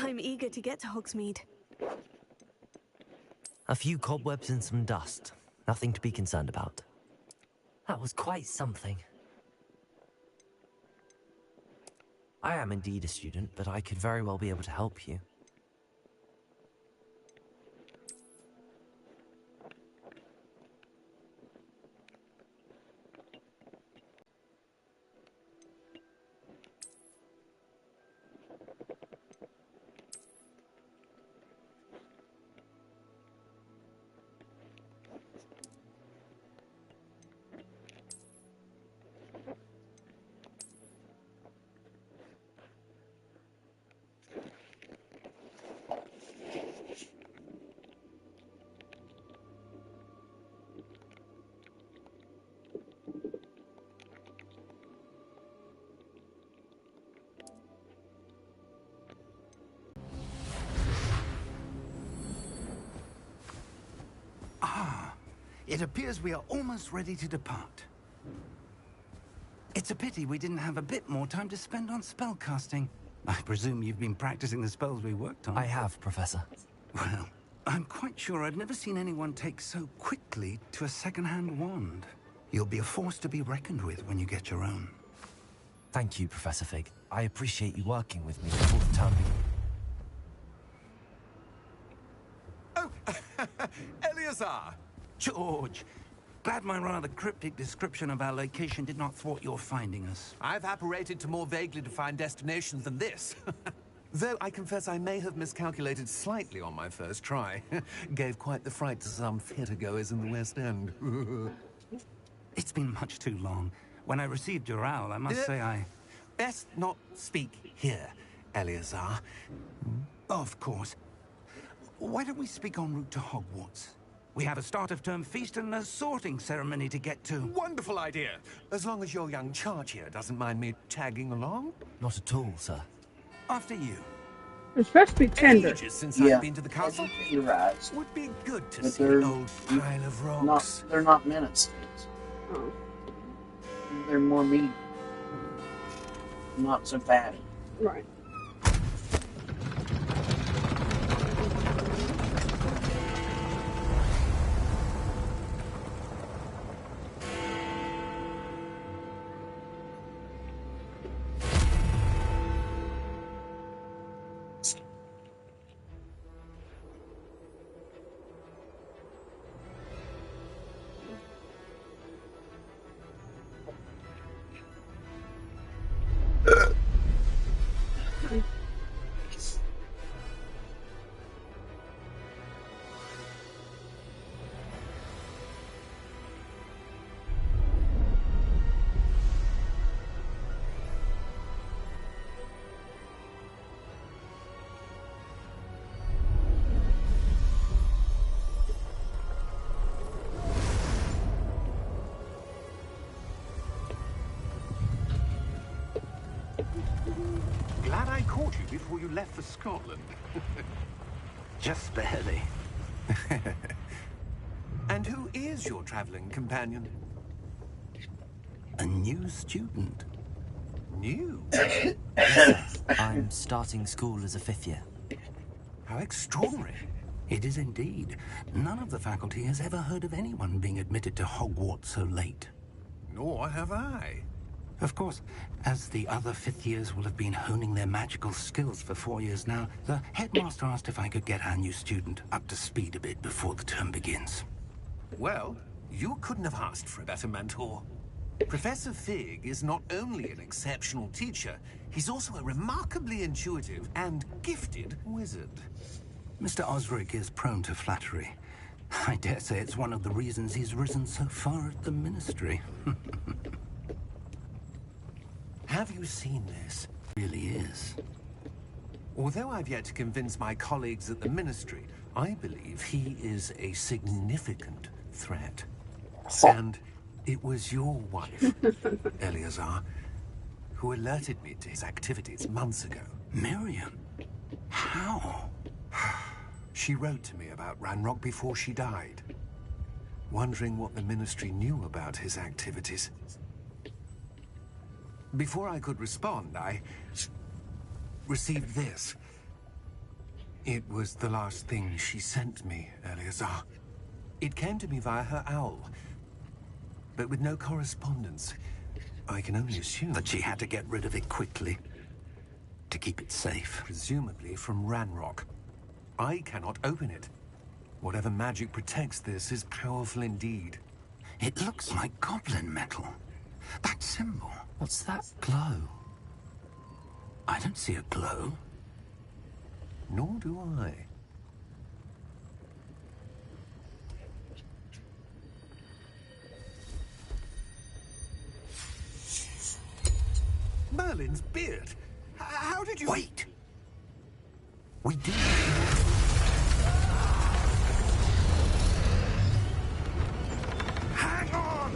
I'm eager to get to Hogsmeade. A few cobwebs and some dust. Nothing to be concerned about. That was quite something. I am indeed a student, but I could very well be able to help you. It appears we are almost ready to depart. It's a pity we didn't have a bit more time to spend on spellcasting. I presume you've been practicing the spells we worked on. I have, Professor. Well, I'm quite sure I've never seen anyone take so quickly to a second-hand wand. You'll be a force to be reckoned with when you get your own. Thank you, Professor Fig. I appreciate you working with me before the term begins. Oh, Eleazar! George, glad my rather cryptic description of our location did not thwart your finding us. I've apparated to more vaguely defined destinations than this. Though I confess I may have miscalculated slightly on my first try. Gave quite the fright to some theatre-goers in the West End. It's been much too long. When I received your owl, I must say I... Best not speak here, Eleazar. Of course. Why don't we speak en route to Hogwarts? We have a start-of-term feast and a sorting ceremony to get to. Wonderful idea! As long as your young charge here doesn't mind me tagging along. Not at all, sir. After you. It's supposed to be tender. Ages since I've been to the castle. You're right. Would be good to But see they're an old pile of rocks. They're not minute steaks. Oh. They're more meat. Not so fatty. Right. Glad I caught you before you left for Scotland. Just barely. And who is your traveling companion? A new student. New? I'm starting school as a 5th year. How extraordinary. It is indeed. None of the faculty has ever heard of anyone being admitted to Hogwarts so late. Nor have I. Of course, as the other 5th years will have been honing their magical skills for 4 years now, the headmaster asked if I could get our new student up to speed a bit before the term begins. Well, you couldn't have asked for a better mentor. Professor Fig is not only an exceptional teacher, he's also a remarkably intuitive and gifted wizard. Mr. Osric is prone to flattery. I dare say it's one of the reasons he's risen so far at the Ministry. Have you seen this? Really is. Although I've yet to convince my colleagues at the Ministry, I believe he is a significant threat. And it was your wife, Eleazar, who alerted me to his activities months ago. Miriam? How? She wrote to me about Ranrock before she died, wondering what the Ministry knew about his activities. Before I could respond, I received this. It was the last thing she sent me, Eleazar. It came to me via her owl, but with no correspondence. I can only assume That she had to get rid of it quickly to keep it safe. presumably from Ranrock. I cannot open it. Whatever magic protects this is powerful indeed. It looks like goblin metal. That symbol. What's that glow? I don't see a glow. Nor do I. Merlin's beard. How did you... Wait! We do. Hang on!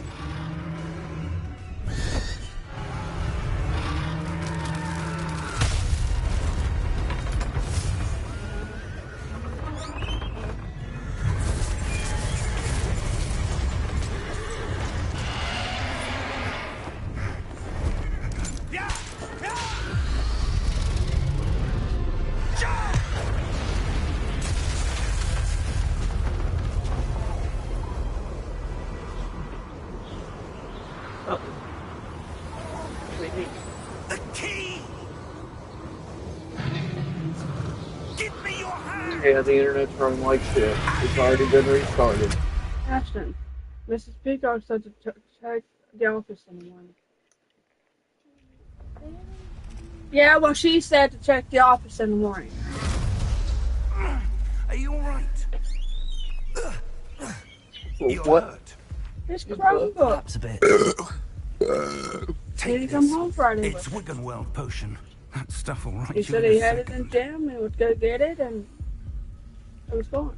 The key! Give me your hand! Yeah, the internet's running like shit. It's already been restarted. Ashton, Mrs. Peacock said to check the office in the morning. Yeah, well, she said to check the office in the morning. Are you alright? You're What? hurt. It's Chromebook. Perhaps a bit. Take Did he come this. home Friday It's with it? Wiggenweld potion. That stuff will right He you said in he a had it second. in gym and would go get it, and it was gone.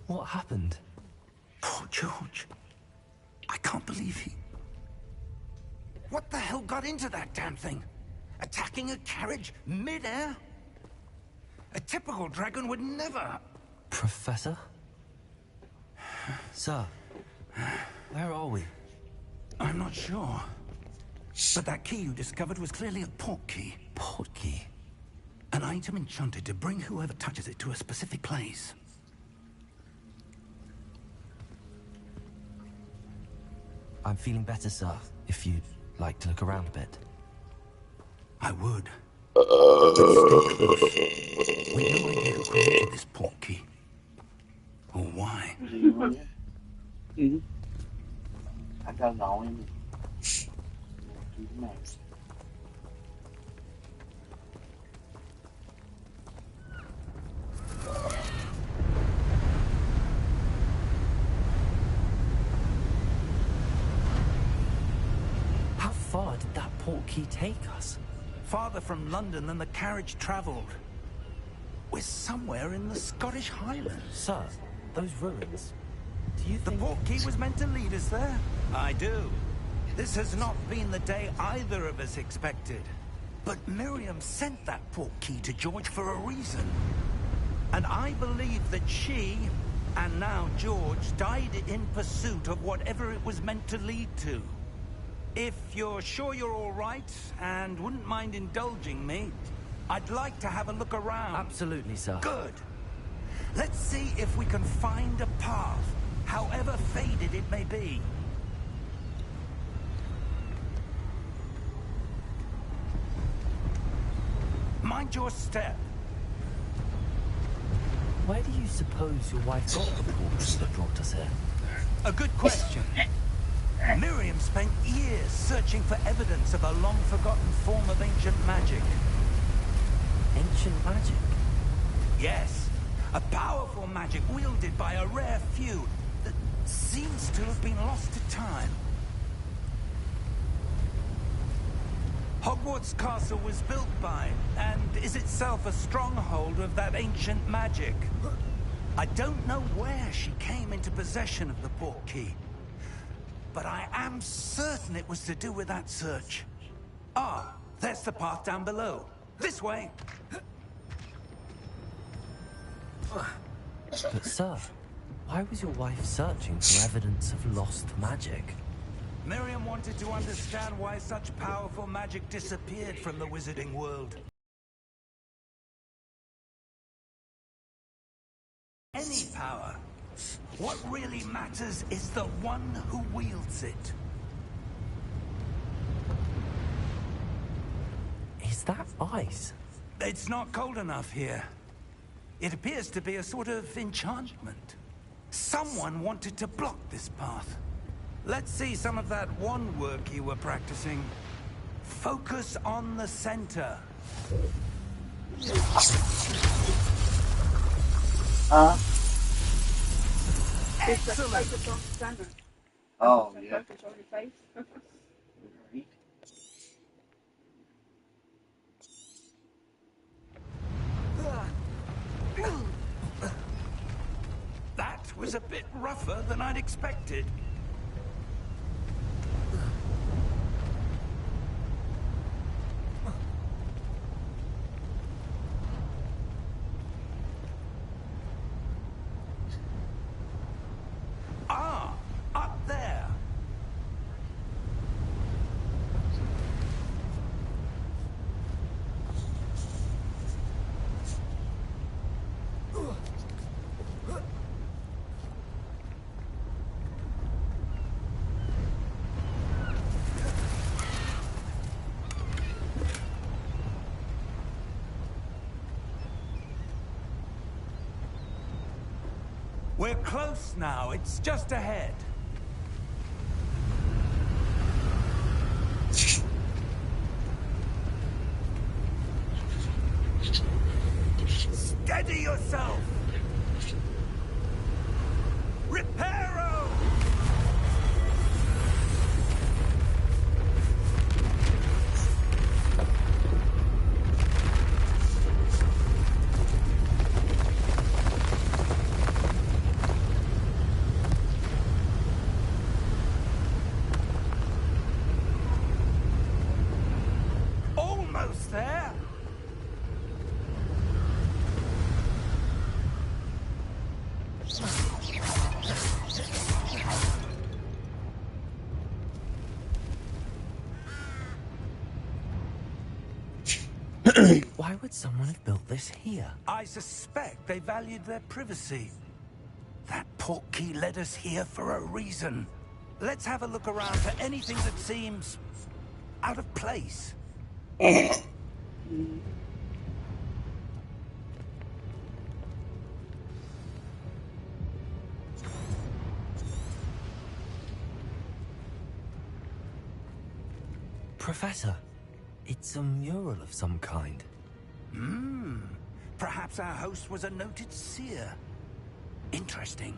What happened? Poor George. I can't believe he... What the hell got into that damn thing? Attacking a carriage mid-air? A typical dragon would never... Professor? Sir, where are we? I'm not sure. But that key you discovered was clearly a port key. Port key? An item enchanted to bring whoever touches it to a specific place. I'm feeling better, sir, if you'd like to look around a bit. I would. But stay close. We have no idea who created this port key. Or why. I got it all in. Do the math. How far did that port key take us? Farther from London than the carriage travelled. We're somewhere in the Scottish Highlands. Sir, those ruins. Do you The think... port key was meant to lead us there? I do. This has not been the day either of us expected. But Miriam sent that port key to George for a reason. And I believe that she, and now George, died in pursuit of whatever it was meant to lead to. If you're sure you're all right, and wouldn't mind indulging me, I'd like to have a look around. Absolutely, sir. Good. Let's see if we can find a path, however faded it may be. Mind your step. Where do you suppose your wife got the ports that brought us here? A good question. Miriam spent years searching for evidence of a long-forgotten form of ancient magic. Ancient magic? Yes, a powerful magic wielded by a rare few that seems to have been lost to time. Hogwarts Castle was built by, and is itself a stronghold of that ancient magic. I don't know where she came into possession of the port key, but I am certain it was to do with that search. Ah, there's the path down below. This way. But, sir, Why was your wife searching for evidence of lost magic? Miriam wanted to understand why such powerful magic disappeared from the wizarding world. Any power. What really matters is the one who wields it. Is that ice? It's not cold enough here. It appears to be a sort of enchantment. Someone wanted to block this path. Let's see some of that wand work you were practicing. Focus on the center. Excellent. Focus on the center. Oh, yeah. Focus on your face. That was a bit rougher than I'd expected. Ah, up there. We're close now. It's just ahead. Steady yourself. Reparo! Almost there. Why would someone have built this here? I suspect they valued their privacy. That portkey led us here for a reason. Let's have a look around for anything that seems out of place. Professor, it's a mural of some kind. Perhaps our host was a noted seer. Interesting.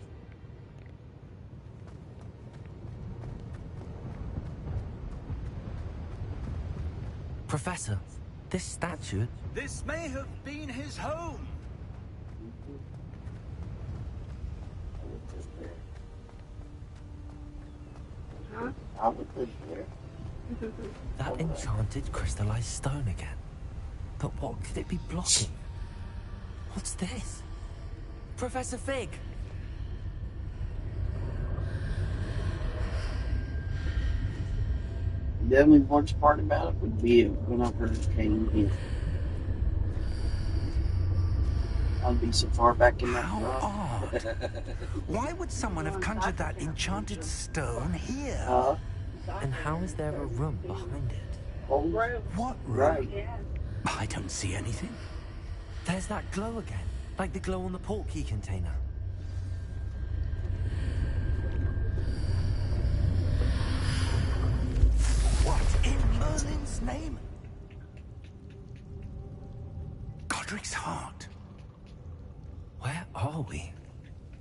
Professor, this statue... This may have been his home. I would live there. That enchanted crystallized stone again. But what could it be blocking? What's this? Professor Fig! Definitely the worst part about it would be whenever it came in. I'd be so far back in that How rock. odd. Why would someone have conjured that enchanted stone here? And how is there a room behind it? What room? Right. Yeah. I don't see anything. There's that glow again, like the glow on the portkey container. What in Merlin's name? Godric's heart. Where are we?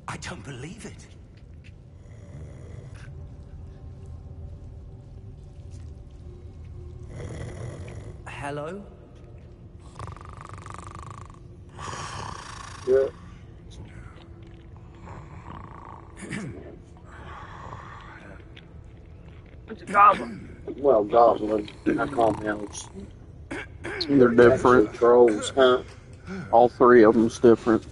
I don't believe it. Hello? Yeah. It's a goblin. Well, goblin. I call them elves. They're different. Trolls, huh? All three of them's different.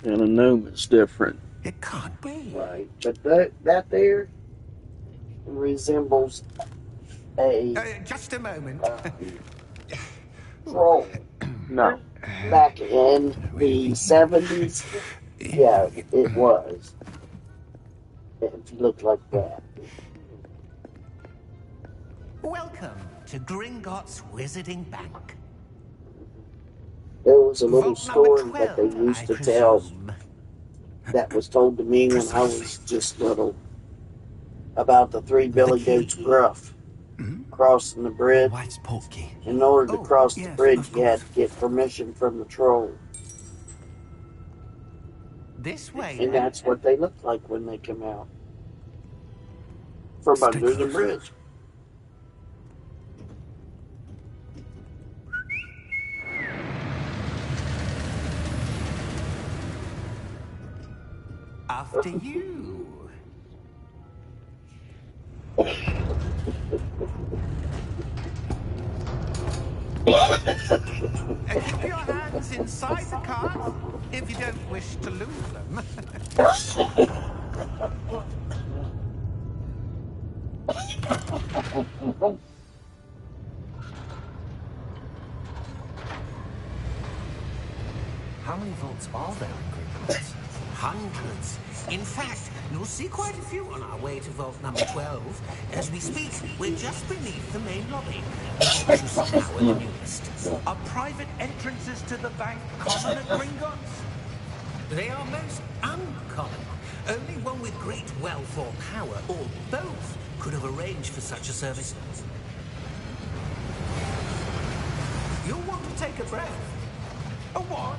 And a gnome is different. It can't be. Right. But that there resembles a Just a moment. troll No. back in the 70s. Yeah, it was. It looked like that. Welcome to Gringotts Wizarding Bank. There was a little Vault number story that they 12, used I to tell presume. that was told to me when I was just little about the three Billy key. Goats gruff crossing the bridge. White's portkey. In order to Oh, cross the yes, bridge, of you had course. to get permission from the troll. This way. And that's what they look like when they come out from under the bridge. After you. Keep your hands inside the cart if you don't wish to lose them. How many vaults are there in Gringotts? Hundreds. In fact, you'll see quite a few on our way to vault number 12. As we speak, we're just beneath the main lobby. The vault you see now are the newest. Are private entrances to the bank common at Gringotts? They are most uncommon. Only one with great wealth or power, or both, could have arranged for such a service. You'll want to take a breath. A what?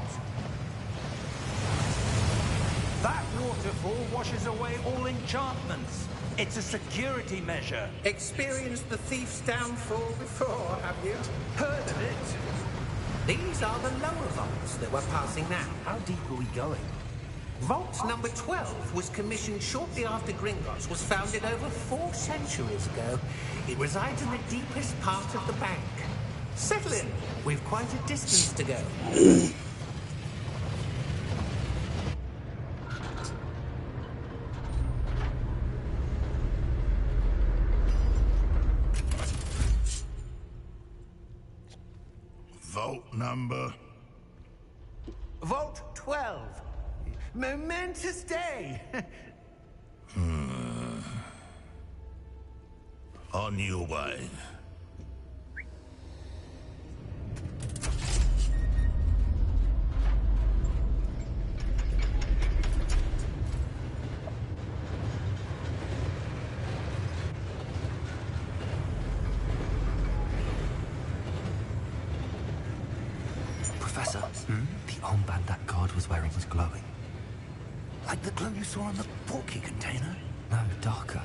That waterfall washes away all enchantments. It's a security measure. Experienced the thief's downfall before, have you? Heard of it? These are the lower vaults that we're passing now. How deep are we going? Vault number 12 was commissioned shortly after Gringotts was founded over 4 centuries ago. It resides in the deepest part of the bank. Settle in. We've quite a distance to go. Vault number? Vault 12. Momentous day. On your way. Professor, the armband that guard was wearing was glowing. Like the glow you saw on the portkey container? No, darker.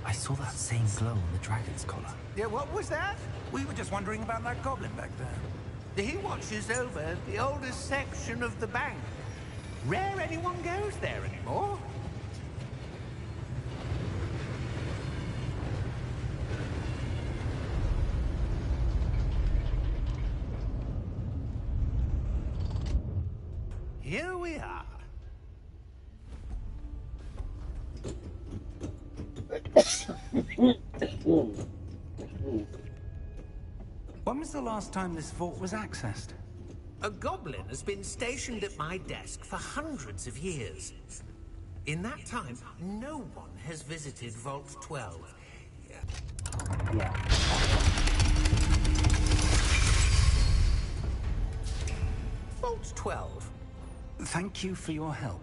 I saw that same glow on the dragon's collar. Yeah, what was that? We were just wondering about that goblin back there. He watches over the oldest section of the bank. Rare anyone goes there anymore. Here we are. When was the last time this vault was accessed? A goblin has been stationed at my desk for hundreds of years. In that time, no one has visited Vault 12. Vault 12. Thank you for your help.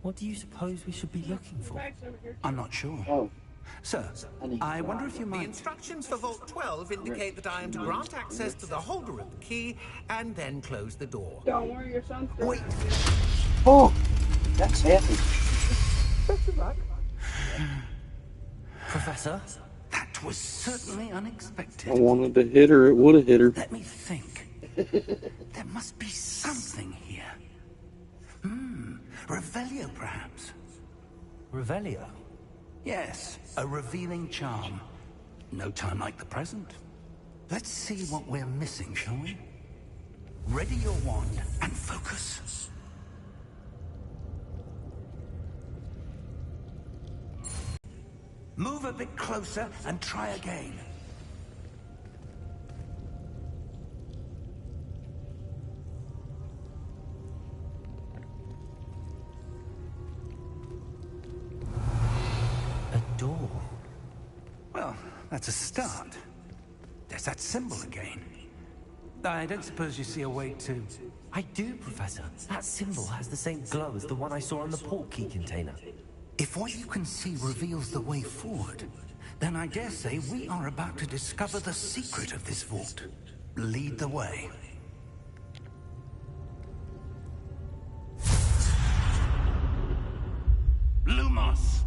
What do you suppose we should be looking for? I'm not sure. Oh, Sir, I wonder if you The might... instructions for Vault 12 indicate that I am to grant access to the holder of the key and then close the door. Don't worry, your son's dead. Wait, oh, that's heavy. Professor? that was certainly I unexpected. wanted to hit her, it would have hit her. Let me think. There must be something here. Revelio, perhaps? Revelio? Yes, a revealing charm. No time like the present. Let's see what we're missing, shall we? Ready your wand and focus. Move a bit closer and try again. A door. Well, that's a start. There's that symbol again. I don't suppose you see a way to... I do, Professor. That symbol has the same glow as the one I saw on the port key container. If what you can see reveals the way forward, then I dare say we are about to discover the secret of this vault. Lead the way. Lumos!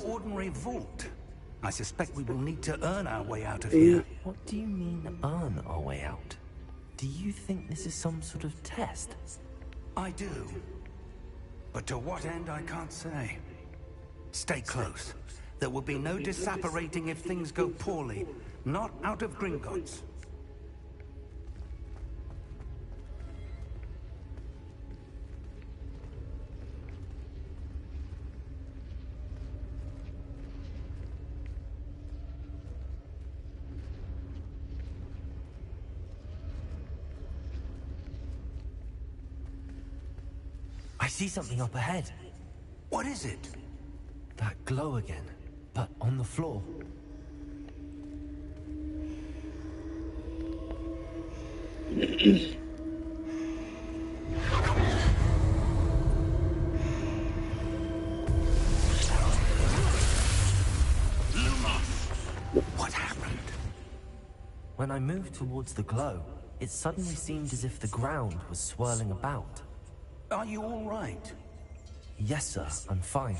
Ordinary vault. I suspect we will need to earn our way out of here. What do you mean, earn our way out? Do you think this is some sort of test? I do. But to what end, I can't say. Stay close. There will be no disapparating if things go poorly. Not out of Gringotts. I see something up ahead. What is it? That glow again, but on the floor. What happened? When I moved towards the glow, it suddenly seemed as if the ground was swirling about. Are you all right? Yes, sir, I'm fine.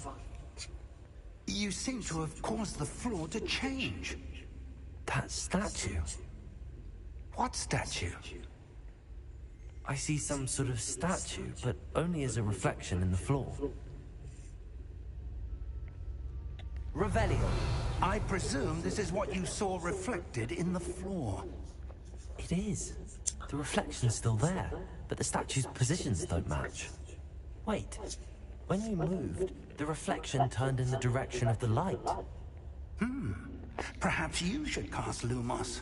You seem to have caused the floor to change. That statue. What statue? I see some sort of statue, but only as a reflection in the floor. Revelio. I presume this is what you saw reflected in the floor. It is. The reflection's still there, but the statue's positions don't match. Wait. When you moved, the reflection turned in the direction of the light. Perhaps you should cast Lumos.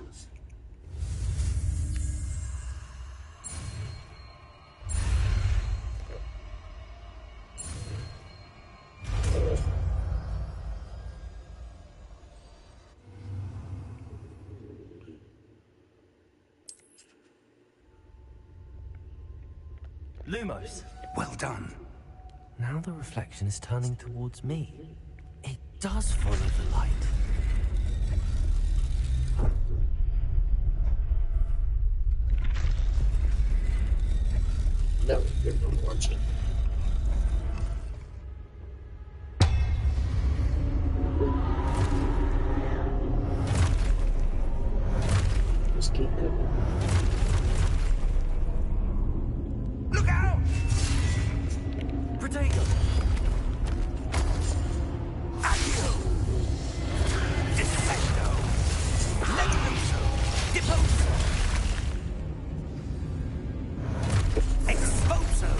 Lumos. Well done. Now the reflection is turning towards me. It does follow the light. That was good unfortunate. Just keep cooking. Look out! Protego! Accio! Defendo! Levioso! Deposo! Exposo!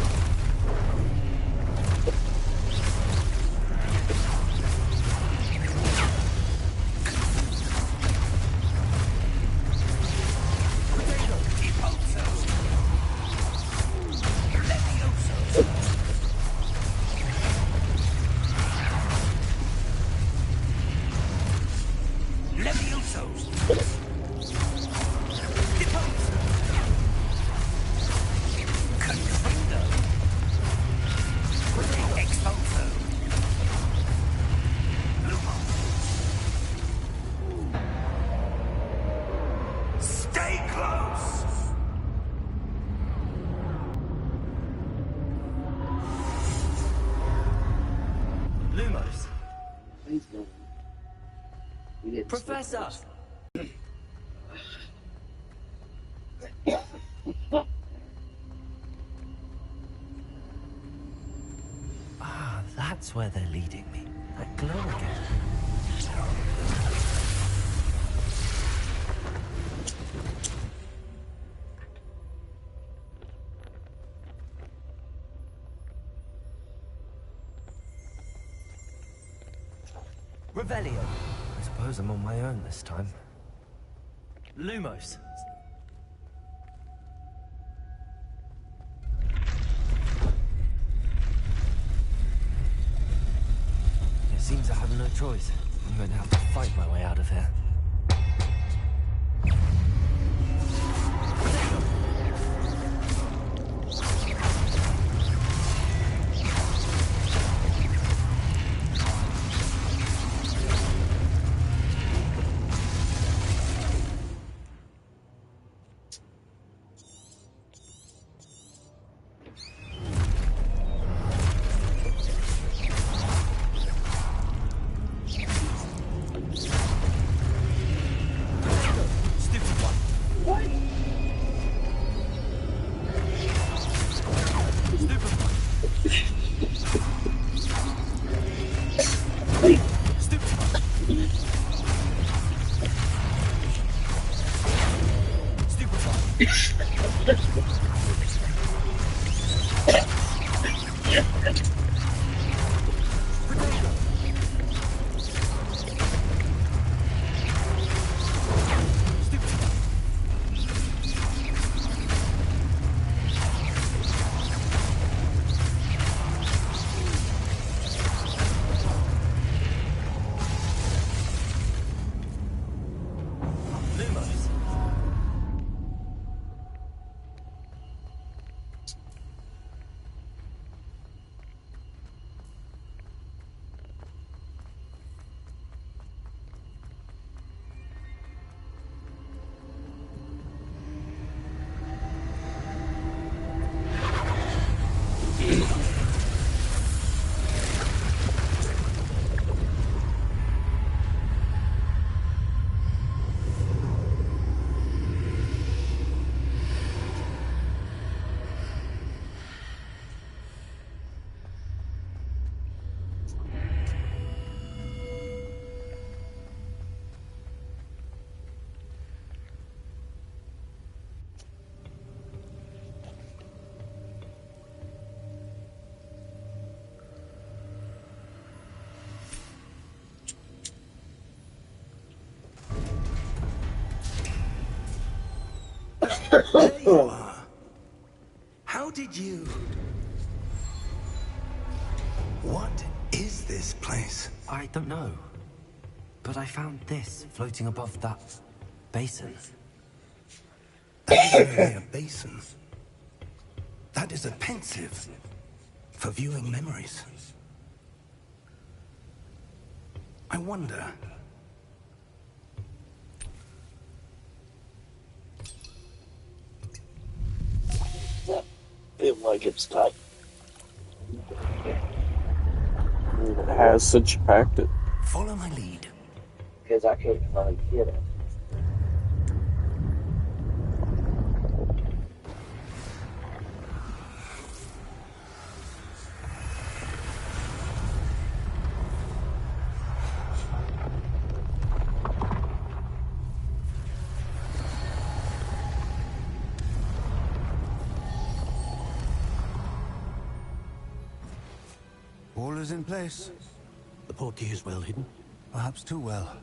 Protego! Deposo! Levioso! Levioso! Deposo! Confundo! Exposo! Lumos! Stay close! Lumos! He's going. He didn't Professor! That's where they're leading me. That glow again. Revelio. I suppose I'm on my own this time. Lumos. It seems I have no choice. I'm going to have to fight my way out of here. There you are. How did you... What is this place? I don't know. But I found this floating above that basin. That isn't really a basin. That is a pensive for viewing memories. I wonder... Feel like it's tight. It has since you packed it. Follow my lead. Because I can't really get it. All is in place. The portkey is well hidden. Perhaps too well.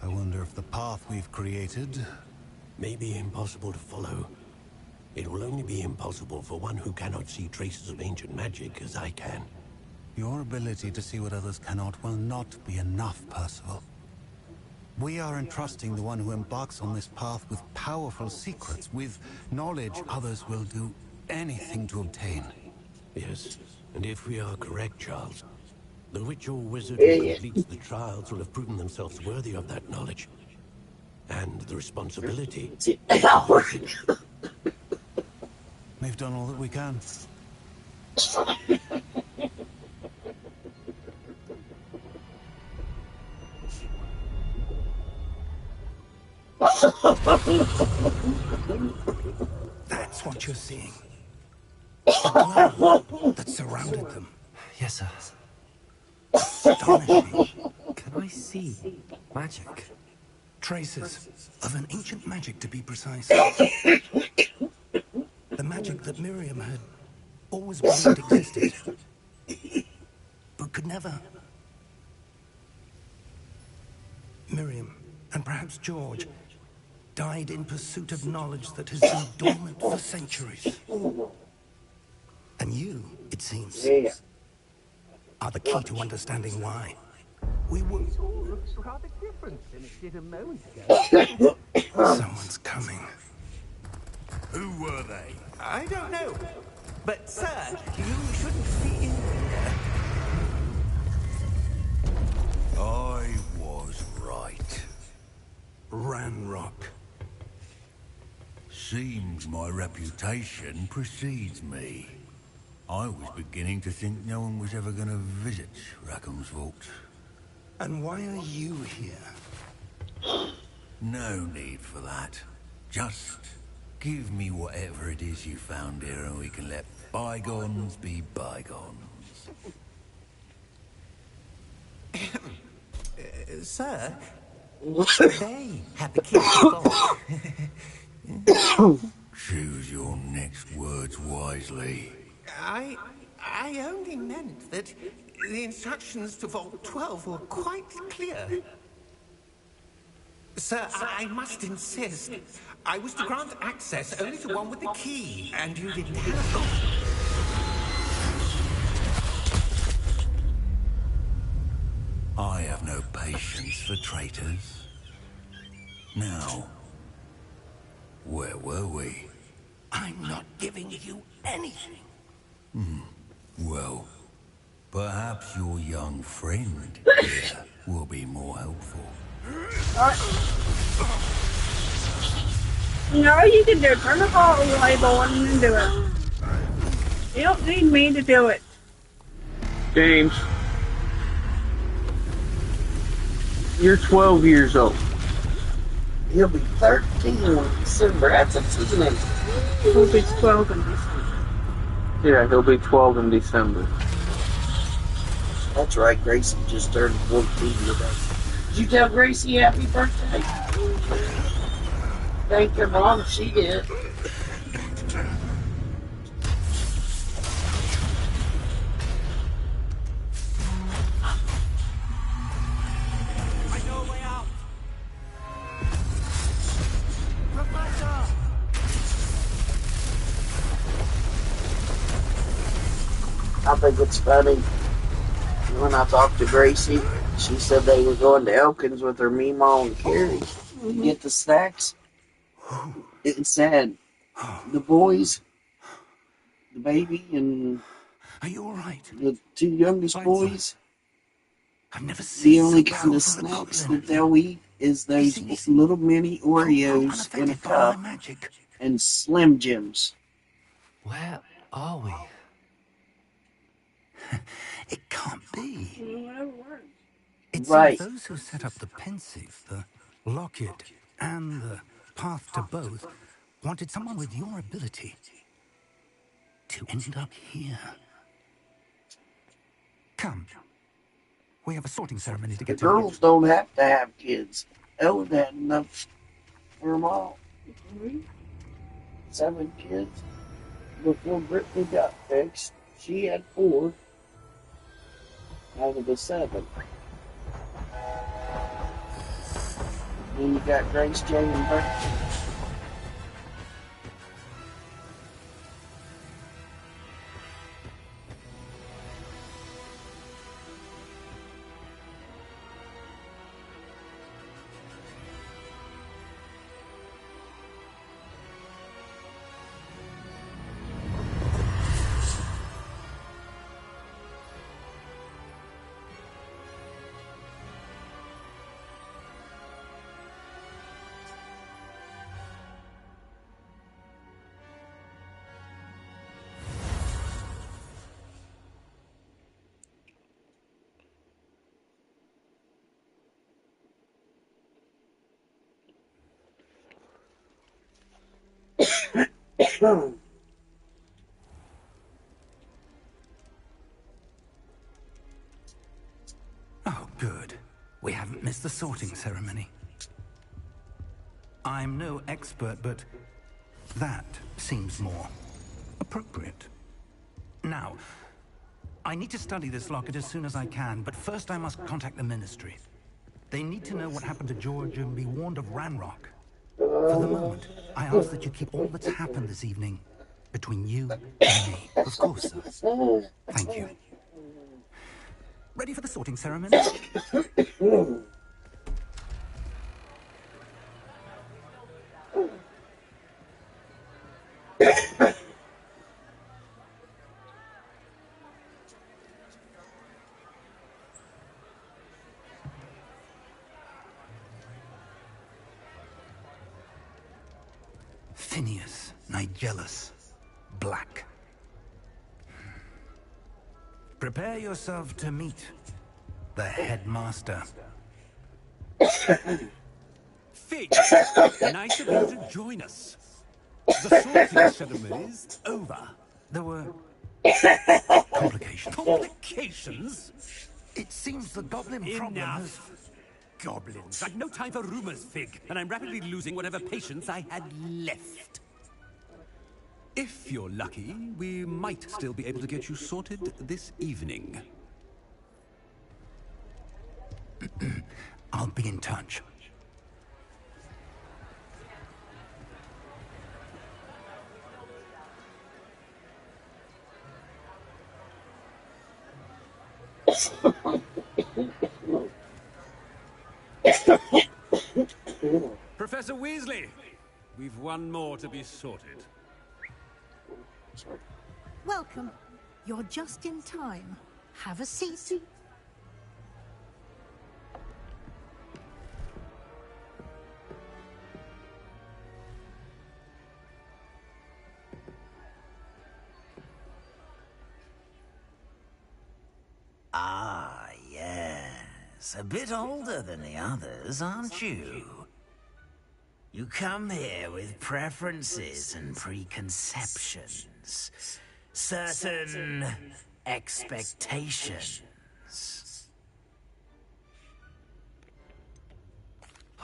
I wonder if the path we've created... May be impossible to follow. It will only be impossible for one who cannot see traces of ancient magic as I can. Your ability to see what others cannot will not be enough, Percival. We are entrusting the one who embarks on this path with powerful secrets, with knowledge others will do anything to obtain. Yes, and if we are correct, Charles, the witch or wizard who completes the trials will have proven themselves worthy of that knowledge. And the responsibility. We've done all that we can. That's what you're seeing. The glow that surrounded them. Yes, sir. Astonishing. Can I see magic? Traces of an ancient magic, to be precise. The magic that Miriam had always believed existed, but could never. Miriam, and perhaps George, died in pursuit of knowledge that has been dormant for centuries. And you, it seems, Yeah. are the key to understanding why. We were... This all looks rather different than it did a moment ago. Someone's coming. Who were they? I don't know. But, sir, you shouldn't be in here. I was right. Ranrock. Seems my reputation precedes me. I was beginning to think no one was ever going to visit Rackham's vault. And why are you here? No need for that. Just give me whatever it is you found here and we can let bygones be bygones. Sir, they have the key to the vault. Choose your next words wisely. I only meant that the instructions to Vault 12 were quite clear. Sir, I must insist. I was to grant access only to one with the key, and you didn't have both. I have no patience for traitors. Now, where were we? I'm not giving you anything. Well, perhaps your young friend here will be more helpful. No, you can do it. Turn the ball label on and do it. You don't need me to do it. James, you're 12 years old. He'll be 13 in December. That's a teenager. He'll be 12 in December. Yeah, he'll be 12 in December. That's right, Gracie just turned 14 today. Did you tell Gracie happy birthday? Thank her mom, she did. I know a way out. Professor! I think it's funny. When I talked to Gracie, she said they were going to Elkins with her Meemaw and Carrie to get the snacks. It said the boys, the baby, and Are you all right? the two youngest boys, I've never the seen only so kind of silver a snacks goblin. that they'll eat is those little mini Oreos in a Unaffected by my cup magic. and Slim Jims. Where are we? It can't be. Whatever works. It Right. seems those who set up the pensive, the locket, and the path to both wanted someone with your ability to end up here. Come. We have a sorting ceremony to The get to. girls don't have to have kids. Ellen had enough for them all. 7 kids before Brittany got fixed. She had 4 out of the 7. Then you got Grace, Jane, and Brittany. We haven't missed the sorting ceremony. I'm no expert, but that seems more appropriate. Now, I need to study this locket as soon as I can, but first I must contact the Ministry. They need to know what happened to George and be warned of Ranrock. For the moment, I ask that you keep all that's happened this evening between you and me. Of course, sir. Thank you. Ready for the sorting ceremony? Phineas, Nigellus, Black. Prepare yourself to meet the headmaster. Fig, nice of you to join us. The sorting ceremony's over. There were complications. Complications? It seems the goblin problem has... Goblins. I've no time for rumors, Fig, and I'm rapidly losing whatever patience I had left. If you're lucky, we might still be able to get you sorted this evening. I'll be in touch. Professor Weasley, we've one more to be sorted. Welcome. You're just in time. Have a seat. Ah, yes. A bit older than the others, aren't you? You come here with preferences and preconceptions. Certain expectations.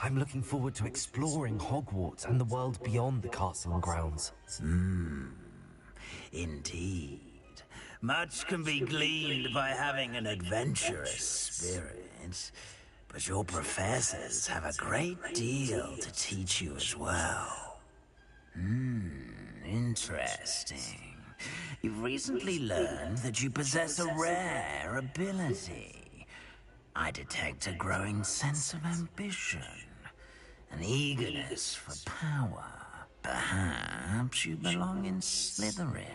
I'm looking forward to exploring Hogwarts and the world beyond the castle and grounds. Indeed. Much can be gleaned by having an adventurous spirit, but your professors have a great deal to teach you as well. Interesting. You've recently learned that you possess a rare ability. I detect a growing sense of ambition, an eagerness for power. Perhaps you belong in Slytherin.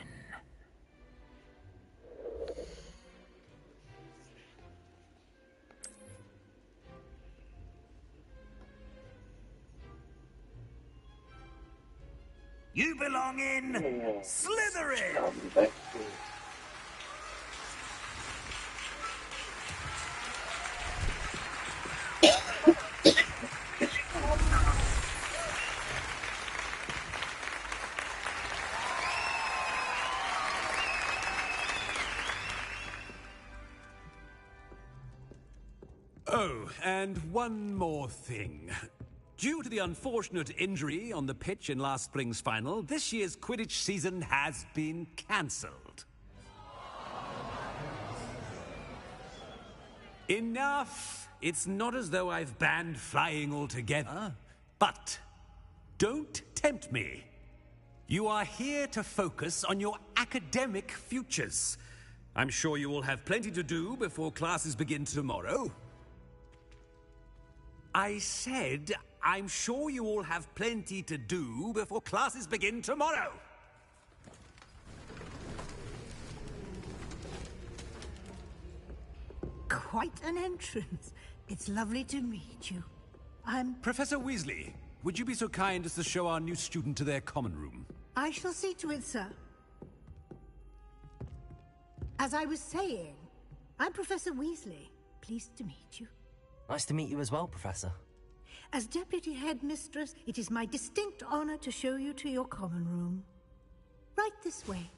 You belong in Slytherin! Oh, and one more thing. Due to the unfortunate injury on the pitch in last spring's final, this year's Quidditch season has been cancelled. Enough! It's not as though I've banned flying altogether. But don't tempt me. You are here to focus on your academic futures. I'm sure you will have plenty to do before classes begin tomorrow. I said, I'm sure you all have plenty to do before classes begin tomorrow. Quite an entrance. It's lovely to meet you. Professor Weasley, would you be so kind as to show our new student to their common room? I shall see to it, sir. As I was saying, I'm Professor Weasley. Pleased to meet you. Nice to meet you as well, Professor. As Deputy Headmistress, it is my distinct honor to show you to your common room. Right this way.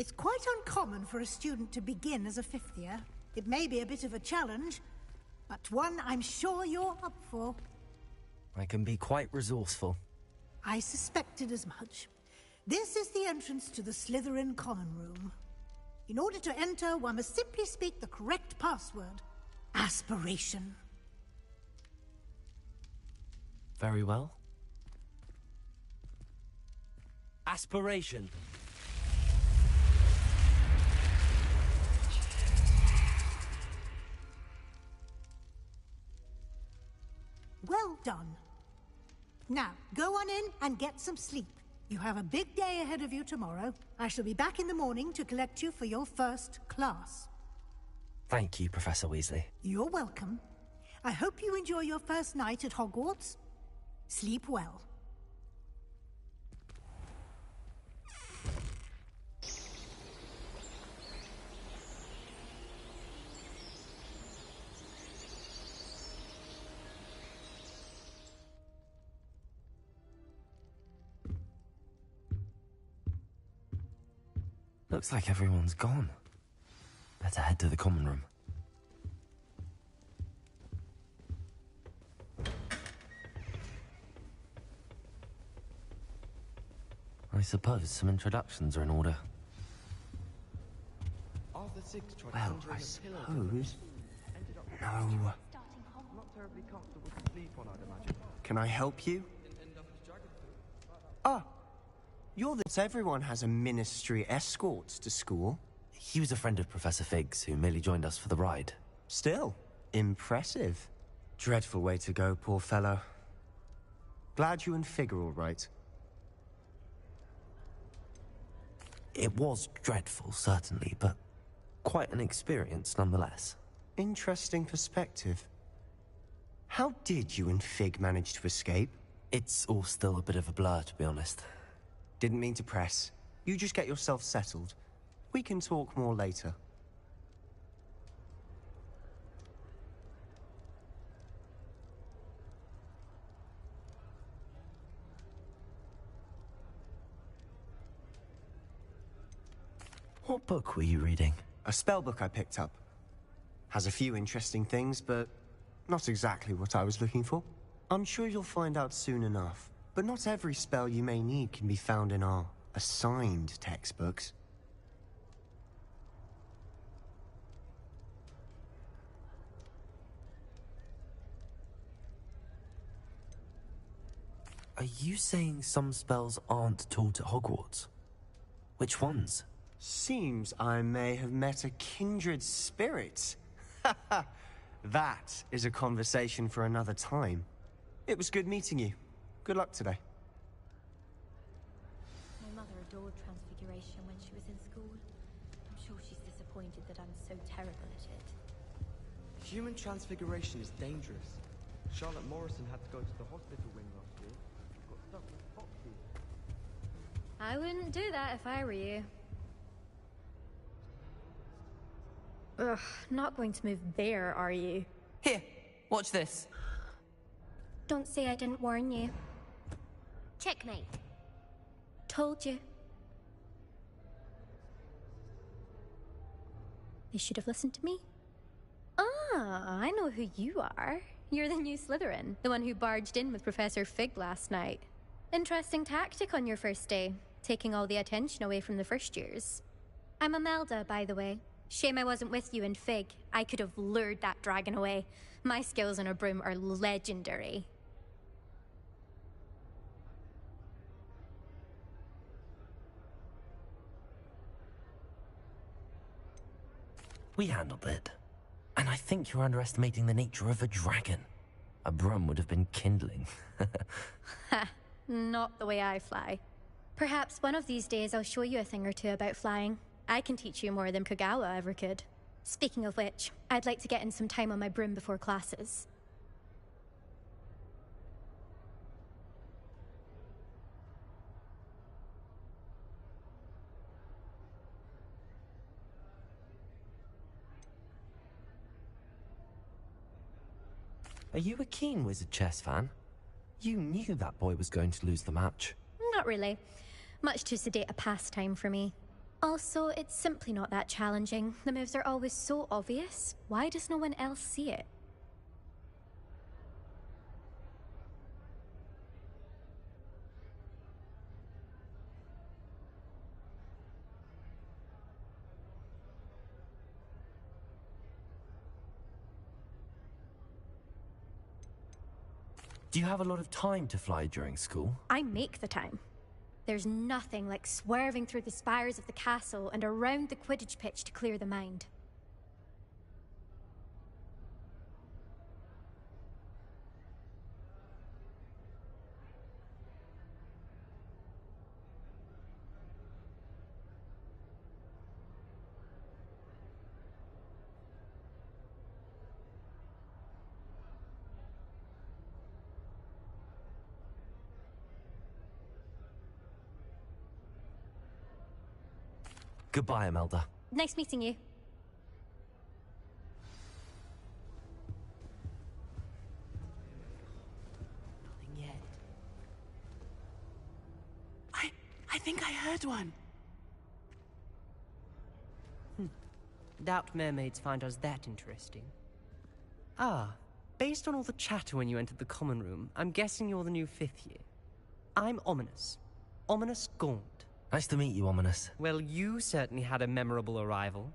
It's quite uncommon for a student to begin as a fifth year. It may be a bit of a challenge, but one I'm sure you're up for. I can be quite resourceful. I suspected as much. This is the entrance to the Slytherin common room. In order to enter, one must simply speak the correct password. Aspiration. Very well. Aspiration. Well done. Now, go on in and get some sleep. You have a big day ahead of you tomorrow. I shall be back in the morning to collect you for your first class. Thank you, Professor Weasley. You're welcome. I hope you enjoy your first night at Hogwarts. Sleep well. Looks like everyone's gone. Better head to the common room. I suppose some introductions are in order. Well, I suppose... No. Can I help you? Ah! You're that everyone has a ministry escort to school. He was a friend of Professor Fig's who merely joined us for the ride. Still, impressive. Dreadful way to go, poor fellow. Glad you and Fig are all right. It was dreadful, certainly, but quite an experience nonetheless. Interesting perspective. How did you and Fig manage to escape? It's all still a bit of a blur, to be honest. Didn't mean to press. You just get yourself settled. We can talk more later. What book were you reading? A spell book I picked up. Has a few interesting things, but not exactly what I was looking for. I'm sure you'll find out soon enough. But not every spell you may need can be found in our assigned textbooks. Are you saying some spells aren't taught at Hogwarts? Which ones? Seems I may have met a kindred spirit. That is a conversation for another time. It was good meeting you. Good luck today. My mother adored Transfiguration when she was in school. I'm sure she's disappointed that I'm so terrible at it. Human transfiguration is dangerous. Charlotte Morrison had to go to the hospital wing last year. Got stuck with Foxy. I wouldn't do that if I were you. Ugh, not going to move there, are you? Here, watch this. Don't say I didn't warn you. Checkmate. Told you. They should have listened to me. Ah, I know who you are. You're the new Slytherin, the one who barged in with Professor Fig last night. Interesting tactic on your first day, taking all the attention away from the first years. I'm Imelda, by the way. Shame I wasn't with you and Fig. I could have lured that dragon away. My skills on a broom are legendary. We handled it. And I think you're underestimating the nature of a dragon. A broom would have been kindling. Ha, not the way I fly. Perhaps one of these days I'll show you a thing or two about flying. I can teach you more than Kogawa ever could. Speaking of which, I'd like to get in some time on my broom before classes. Are you a keen Wizard Chess fan? You knew that boy was going to lose the match. Not really. Much too sedate a pastime for me. Also, it's simply not that challenging. The moves are always so obvious. Why does no one else see it? Do you have a lot of time to fly during school? I make the time. There's nothing like swerving through the spires of the castle and around the Quidditch pitch to clear the mind. Goodbye, Imelda. Nice meeting you. Nothing yet. I think I heard one. Doubt mermaids find us that interesting. Ah, based on all the chatter when you entered the common room, I'm guessing you're the new 5th year. I'm Ominous. Ominous Gaunt. Nice to meet you, Ominous. Well, you certainly had a memorable arrival.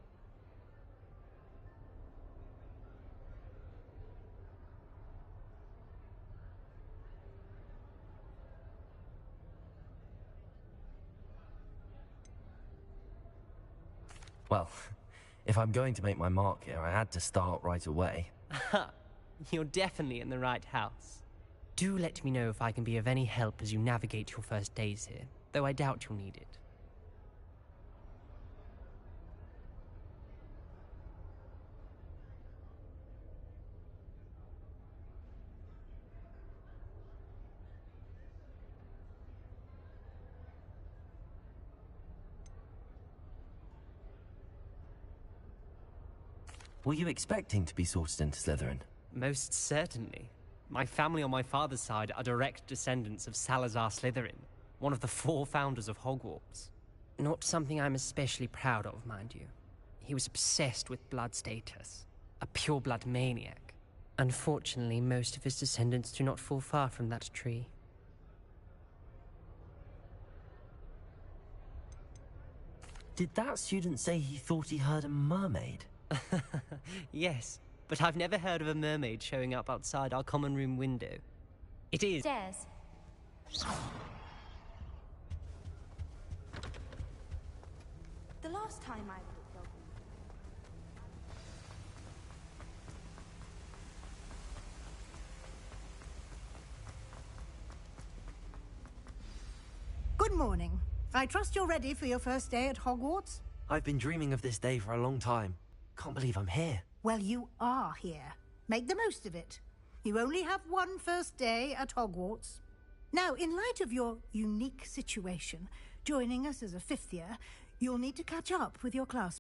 Well, if I'm going to make my mark here, I had to start right away. You're definitely in the right house. Do let me know if I can be of any help as you navigate your first days here, though I doubt you'll need it. Were you expecting to be sorted into Slytherin? Most certainly. My family on my father's side are direct descendants of Salazar Slytherin, one of the 4 founders of Hogwarts. Not something I'm especially proud of, mind you. He was obsessed with blood status, a pure-blood maniac. Unfortunately, most of his descendants do not fall far from that tree. Did that student say he thought he heard a mermaid? Yes, but I've never heard of a mermaid showing up outside our common room window. It is... Stairs. The last time I looked. Good morning. I trust you're ready for your first day at Hogwarts? I've been dreaming of this day for a long time. Can't believe I'm here. Well, you are here. Make the most of it. You only have one first day at Hogwarts. Now, in light of your unique situation, joining us as a 5th year, you'll need to catch up with your class.